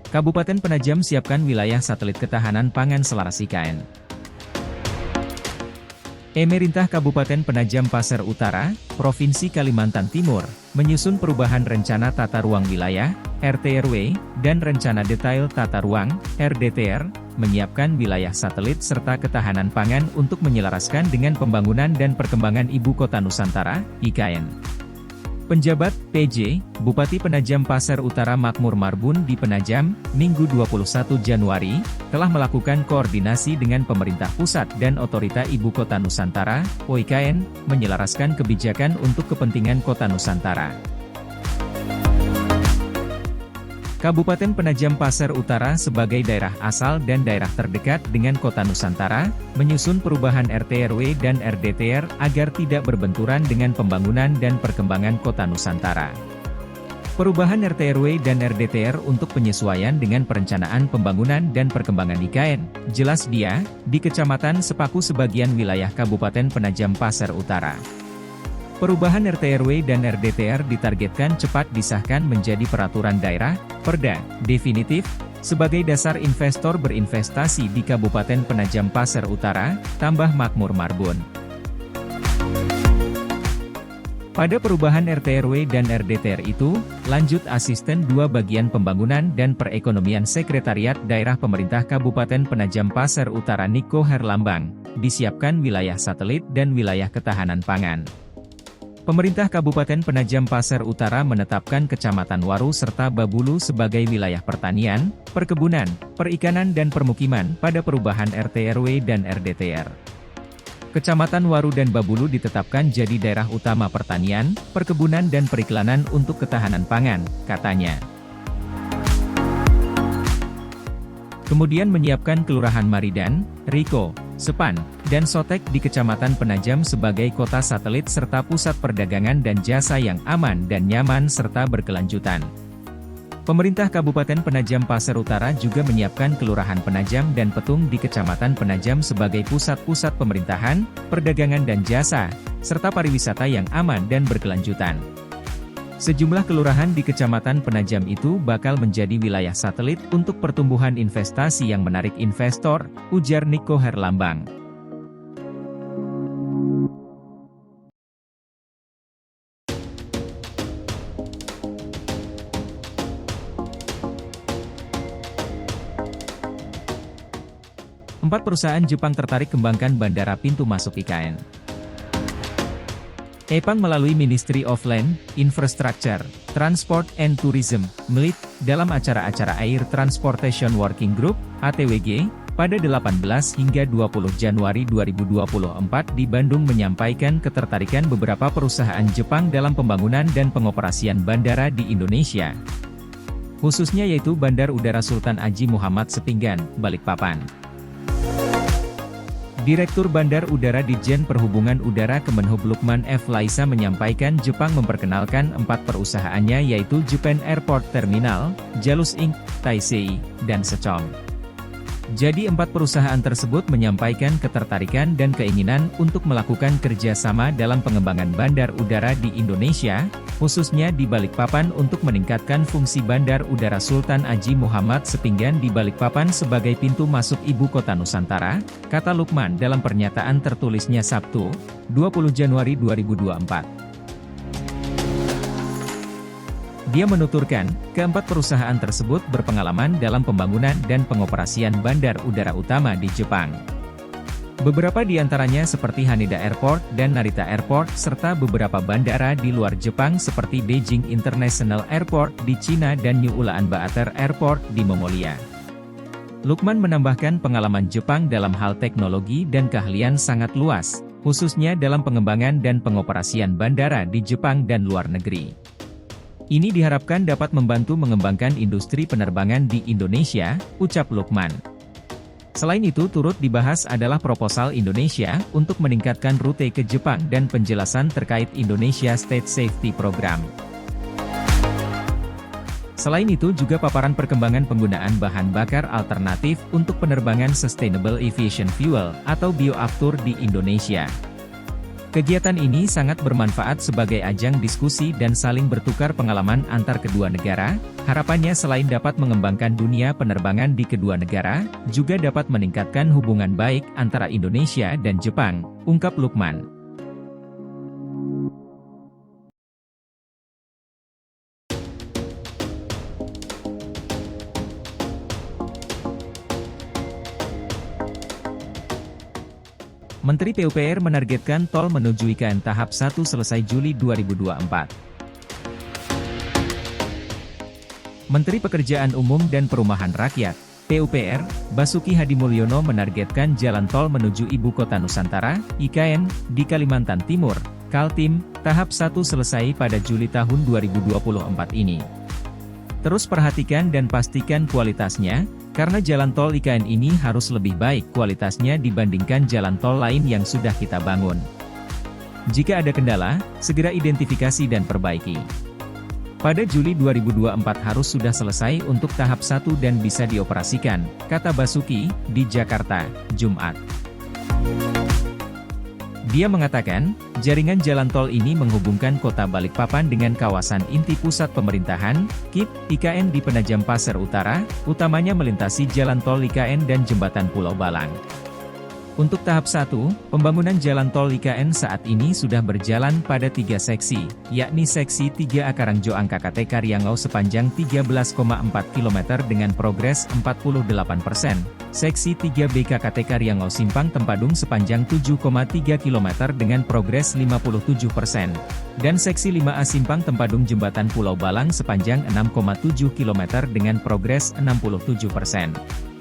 Kabupaten Penajam siapkan wilayah satelit ketahanan pangan selaras IKN. Pemerintah Kabupaten Penajam Pasir Utara, Provinsi Kalimantan Timur, menyusun perubahan rencana tata ruang wilayah, RT/RW, dan rencana detail tata ruang, RDTR, menyiapkan wilayah satelit serta ketahanan pangan untuk menyelaraskan dengan pembangunan dan perkembangan Ibu Kota Nusantara, IKN. Penjabat, PJ, Bupati Penajam Pasir Utara Makmur Marbun di Penajam, Minggu 21 Januari, telah melakukan koordinasi dengan pemerintah pusat dan Otorita Ibu Kota Nusantara, OIKN, menyelaraskan kebijakan untuk kepentingan Kota Nusantara. Kabupaten Penajam Pasir Utara sebagai daerah asal dan daerah terdekat dengan Kota Nusantara, menyusun perubahan RT/RW dan RDTR agar tidak berbenturan dengan pembangunan dan perkembangan Kota Nusantara. Perubahan RT/RW dan RDTR untuk penyesuaian dengan perencanaan pembangunan dan perkembangan IKN, jelas dia, di Kecamatan Sepaku sebagian wilayah Kabupaten Penajam Pasir Utara. Perubahan RT/RW dan RDTR ditargetkan cepat disahkan menjadi peraturan daerah, Perda, definitif, sebagai dasar investor berinvestasi di Kabupaten Penajam Pasir Utara, tambah Makmur Marbun. Pada perubahan RT/RW dan RDTR itu, lanjut Asisten 2 Bagian Pembangunan dan Perekonomian Sekretariat Daerah Pemerintah Kabupaten Penajam Pasir Utara Niko Herlambang, disiapkan wilayah satelit dan wilayah ketahanan pangan. Pemerintah Kabupaten Penajam Pasir Utara menetapkan Kecamatan Waru serta Babulu sebagai wilayah pertanian, perkebunan, perikanan dan permukiman pada perubahan RT/RW dan RDTR. Kecamatan Waru dan Babulu ditetapkan jadi daerah utama pertanian, perkebunan dan periklanan untuk ketahanan pangan, katanya. Kemudian menyiapkan Kelurahan Maridan, Riko, Sepan, dan Sotek di Kecamatan Penajam sebagai kota satelit serta pusat perdagangan dan jasa yang aman dan nyaman serta berkelanjutan. Pemerintah Kabupaten Penajam Pasir Utara juga menyiapkan Kelurahan Penajam dan Petung di Kecamatan Penajam sebagai pusat-pusat pemerintahan, perdagangan dan jasa, serta pariwisata yang aman dan berkelanjutan. Sejumlah kelurahan di Kecamatan Penajam itu bakal menjadi wilayah satelit untuk pertumbuhan investasi yang menarik investor, ujar Niko Herlambang. Empat perusahaan Jepang tertarik kembangkan bandara pintu masuk IKN. Epang melalui Ministry of Land, Infrastructure, Transport and Tourism, MLIT, dalam acara-acara Air Transportation Working Group, ATWG, pada 18 hingga 20 Januari 2024 di Bandung menyampaikan ketertarikan beberapa perusahaan Jepang dalam pembangunan dan pengoperasian bandara di Indonesia. Khususnya yaitu Bandar Udara Sultan Haji Muhammad Sepinggan, Balikpapan. Direktur Bandar Udara Ditjen Perhubungan Udara Kemenhub Lukman F. Laisa menyampaikan Jepang memperkenalkan 4 perusahaannya yaitu Japan Airport Terminal, Jalus Inc., Taisei, dan Secom. Jadi 4 perusahaan tersebut menyampaikan ketertarikan dan keinginan untuk melakukan kerjasama dalam pengembangan bandar udara di Indonesia, khususnya di Balikpapan untuk meningkatkan fungsi Bandar Udara Sultan Haji Muhammad Sepinggan di Balikpapan sebagai pintu masuk Ibu Kota Nusantara, kata Lukman dalam pernyataan tertulisnya Sabtu, 20 Januari 2024. Dia menuturkan, keempat perusahaan tersebut berpengalaman dalam pembangunan dan pengoperasian bandar udara utama di Jepang. Beberapa di antaranya seperti Haneda Airport dan Narita Airport serta beberapa bandara di luar Jepang seperti Beijing International Airport di Cina dan New Ulaanbaatar Airport di Mongolia. Lukman menambahkan pengalaman Jepang dalam hal teknologi dan keahlian sangat luas, khususnya dalam pengembangan dan pengoperasian bandara di Jepang dan luar negeri. Ini diharapkan dapat membantu mengembangkan industri penerbangan di Indonesia, ucap Lukman. Selain itu turut dibahas adalah proposal Indonesia untuk meningkatkan rute ke Jepang dan penjelasan terkait Indonesia State Safety Program. Selain itu juga paparan perkembangan penggunaan bahan bakar alternatif untuk penerbangan Sustainable Aviation Fuel atau bioaftur di Indonesia. Kegiatan ini sangat bermanfaat sebagai ajang diskusi dan saling bertukar pengalaman antar kedua negara, Harapannya selain dapat mengembangkan dunia penerbangan di kedua negara, juga dapat meningkatkan hubungan baik antara Indonesia dan Jepang, ungkap Lukman. Menteri PUPR menargetkan tol menuju IKN tahap 1 selesai Juli 2024. Menteri Pekerjaan Umum dan Perumahan Rakyat, PUPR, Basuki Hadimulyono menargetkan jalan tol menuju Ibu Kota Nusantara, IKN, di Kalimantan Timur, Kaltim, tahap 1 selesai pada Juli tahun 2024 ini. Terus perhatikan dan pastikan kualitasnya, karena jalan tol IKN ini harus lebih baik kualitasnya dibandingkan jalan tol lain yang sudah kita bangun. Jika ada kendala, segera identifikasi dan perbaiki. Pada Juli 2024 harus sudah selesai untuk tahap 1 dan bisa dioperasikan, kata Basuki, di Jakarta, Jumat. Dia mengatakan, jaringan jalan tol ini menghubungkan kota Balikpapan dengan kawasan inti pusat pemerintahan, KIP, IKN di Penajam Pasir Utara, utamanya melintasi jalan tol IKN dan jembatan Pulau Balang. Untuk tahap 1, pembangunan jalan tol IKN saat ini sudah berjalan pada 3 seksi, yakni seksi 3A Karangjo Angkakate Karyangau sepanjang 13,4 km dengan progres 48%, seksi 3B KKT Karyangau Simpang Tempadung sepanjang 7,3 km dengan progres 57%, dan seksi 5A Simpang Tempadung Jembatan Pulau Balang sepanjang 6,7 km dengan progres 67%.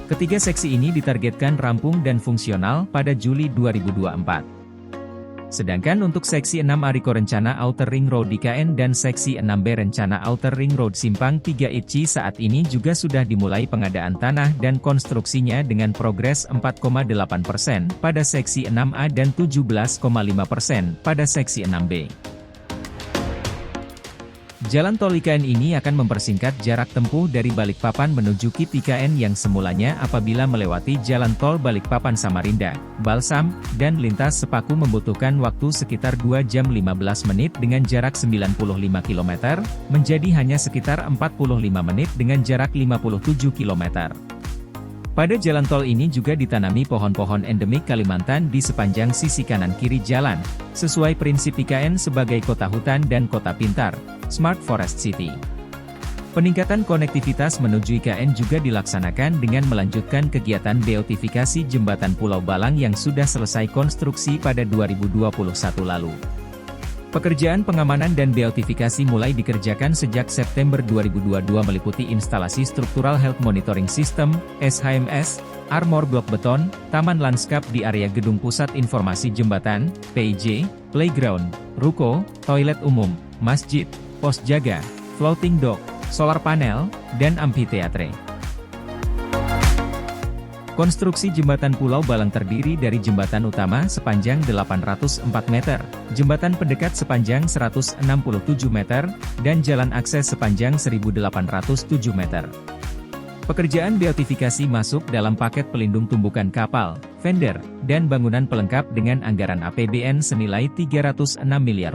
Ketiga seksi ini ditargetkan rampung dan fungsional pada Juli 2024. Sedangkan untuk seksi 6A Riko Rencana Outer Ring Road IKN dan seksi 6B Rencana Outer Ring Road Simpang 3 ICI saat ini juga sudah dimulai pengadaan tanah dan konstruksinya dengan progres 4,8% pada seksi 6A dan 17,5% pada seksi 6B. Jalan tol IKN ini akan mempersingkat jarak tempuh dari Balikpapan menuju KIP IKN yang semulanya apabila melewati jalan tol Balikpapan Samarinda, Balsam, dan lintas Sepaku membutuhkan waktu sekitar 2 jam 15 menit dengan jarak 95 km, menjadi hanya sekitar 45 menit dengan jarak 57 km. Pada jalan tol ini juga ditanami pohon-pohon endemik Kalimantan di sepanjang sisi kanan kiri jalan, sesuai prinsip IKN sebagai kota hutan dan kota pintar, Smart Forest City. Peningkatan konektivitas menuju IKN juga dilaksanakan dengan melanjutkan kegiatan beotifikasi Jembatan Pulau Balang yang sudah selesai konstruksi pada 2021 lalu. Pekerjaan pengamanan dan beotifikasi mulai dikerjakan sejak September 2022 meliputi instalasi Structural Health Monitoring System, SHMS, armor blok beton, taman lanskap di area Gedung Pusat Informasi Jembatan, PIJ, playground, ruko, toilet umum, masjid, pos jaga, floating dock, solar panel, dan amphitheatre. Konstruksi Jembatan Pulau Balang terdiri dari jembatan utama sepanjang 804 meter, jembatan pendekat sepanjang 167 meter, dan jalan akses sepanjang 1807 meter. Pekerjaan beotifikasi masuk dalam paket pelindung tumbukan kapal, vendor, dan bangunan pelengkap dengan anggaran APBN senilai Rp306 miliar.